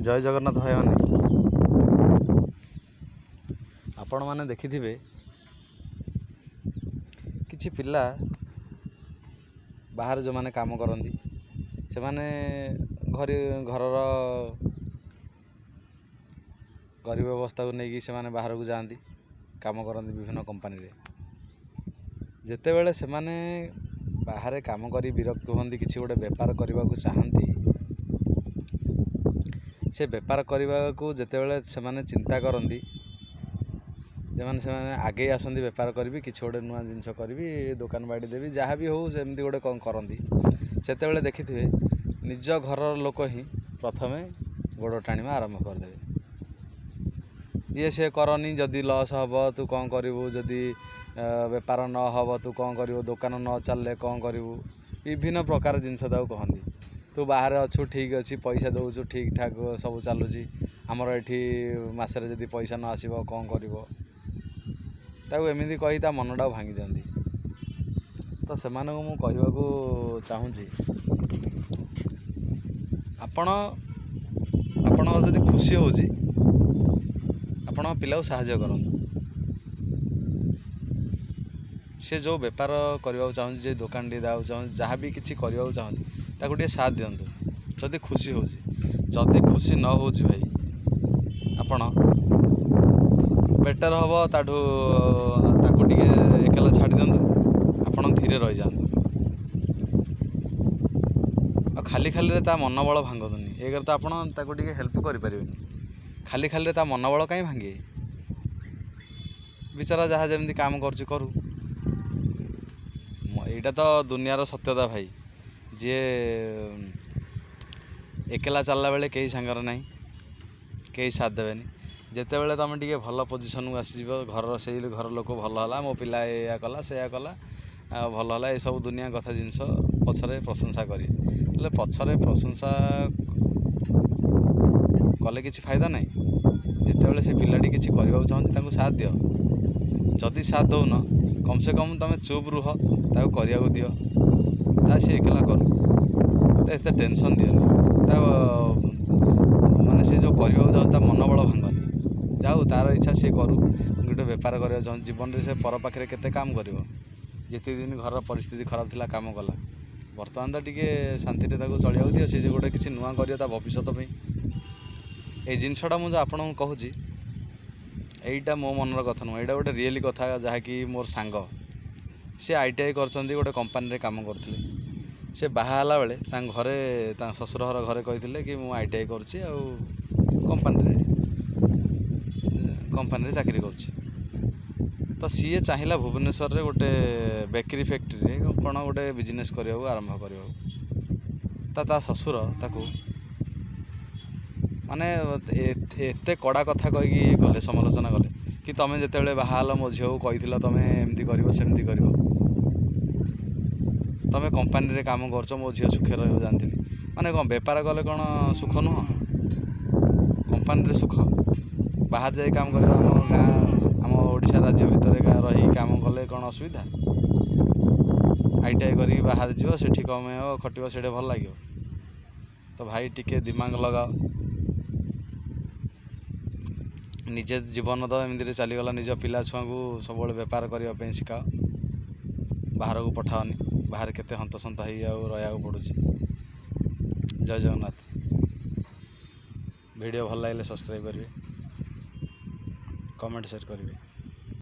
जय जगन्नाथ भाई मैंने आपण मैंने देखिथिबे किछि पिला बाहर जो माने काम करती से माने घरर गरीब अवस्था को लेकिन से माने बाहर को जाती काम करती विभिन्न कंपनी रे जेते बेले से माने बाहर काम करी विरक्त होती किसी गोटे बेपार करने को चाहती से बेपार करने को जितेबाला से माने चिंता करती से माने आगे आसती बेपार करी कि गोटे नुआ जिनस करी दुकान बाड़ी देवी जहाँ भी हो सेमती गोटे कौन करती से देखिथे निज घर लोक ही प्रथमे गोड़ टाणिबा आरंभ करदे ये से करनी जदि लॉस हम तू कौन करू जदि बेपार न हम तू कौन करू दुकान न चलले कौन करू विभिन्न प्रकार जिनस कहती तू बाहर अच्छु ठीक अच्छी पैसा दौचु ठीक ठाक सब चलुची आमर एठी मसरे जदि पैसा न आसब कौन करमती कही ता मनटा भांगी दिखती तो से मु कहवाक चाहूँगी आपण जदि खुशी होची आपण पिला साहाय्य करंतु से जो बेपार करने चाहूँ जे दुकान टी देवाक चाहूँ जहाँ भी किसी करने चाहूँ ताकू टे साथ दिंतु जदि खुशी होची जदि खुशी न हो भाई आपण बेटर हम ताठू ताकू टे एकला छाड़ दिंतु आपण धीरे रही जातु खाली खाली रे ता मनोबल भांगतुनि एक तो आपण ताकू टे हेल्प करें खाली खाली रे ता मनोबल कहीं भांगे बिचारा जहाँ जमी काम करू यहाँ तो दुनियार सत्यता भाई जी एकला चलला बेले कहीं सांगर ना कहीं साथ देवेनि जिते बड़े तुम टे भल पोजिशन को आसीज घर से घर लोक भल है मो पिला या कला से कला भल है ये सब दुनिया कथा जिनस पछरे प्रशंसा करें पछरे प्रशंसा कले किसी फायदा ना जिते बड़े से पिलाटी किसी करने चाहूँ साथ दि जदि साथ दौन कम से कम तुम चुप रुह ताको करिया को दियो ता सी एकला करू एत टेंशन दियनि माने से जो करने चाहूँ मनोबल भांगनी जाऊ तार इच्छा सी करू गोटे बेपार करने चाहूँ जीवन में से पर पाखे केते काम कर जिते दिन घर परिस्थिति खराब थिला काम कला बर्तमान तो टी शांति चलिया दियो से गोटे किसी नुआ कर भविष्य ये जिनसटा मुझे आपन कहूँ यहीटा मो मनर कथा नुह यहाँ गोटे रियली कथा जहाँकि मोर सांग सी ITI कर गोटे कंपानी काम करते से बाहाला बेले घरे ससुर घर घरे कही कि मुझे ITI कर कंपानी चाकरी कर तो सी चाहिए भुवनेश्वर रे गोटे बेकरी फैक्ट्री कौन गोटे बिजनेस करने आरंभ कर ससुर ताकू माने एत कड़ा कथा कहीकि गले समालोचना कले कि तुम जिते बाहाल मो झील को कही तुम एमती कर सेमती कर तुम कंपानी रे काम कर मो झील सुखे रही जानती माने कौन बेपार कले कौन सुख नुह कंपानी रे सुख बाहर जाए काम कर आम गाँ आम ओडिशा राज्य भितर रही काम कले कौन असुविधा ITI करी बाहर जीव से कमेब खटो से भल लगे तो भाई टिके दिमाग लगाओ निजे जीवन तो एमती चलीगला निज पिला छुआ को सब बेपार करने शिखाओ बाहर को पठाओनी बाहर केते हंतसंत हो रहा पड़ू। जय जगन्नाथ। वीडियो भल लगे सब्सक्राइब करेंगे कमेंट शेयर करेंगे।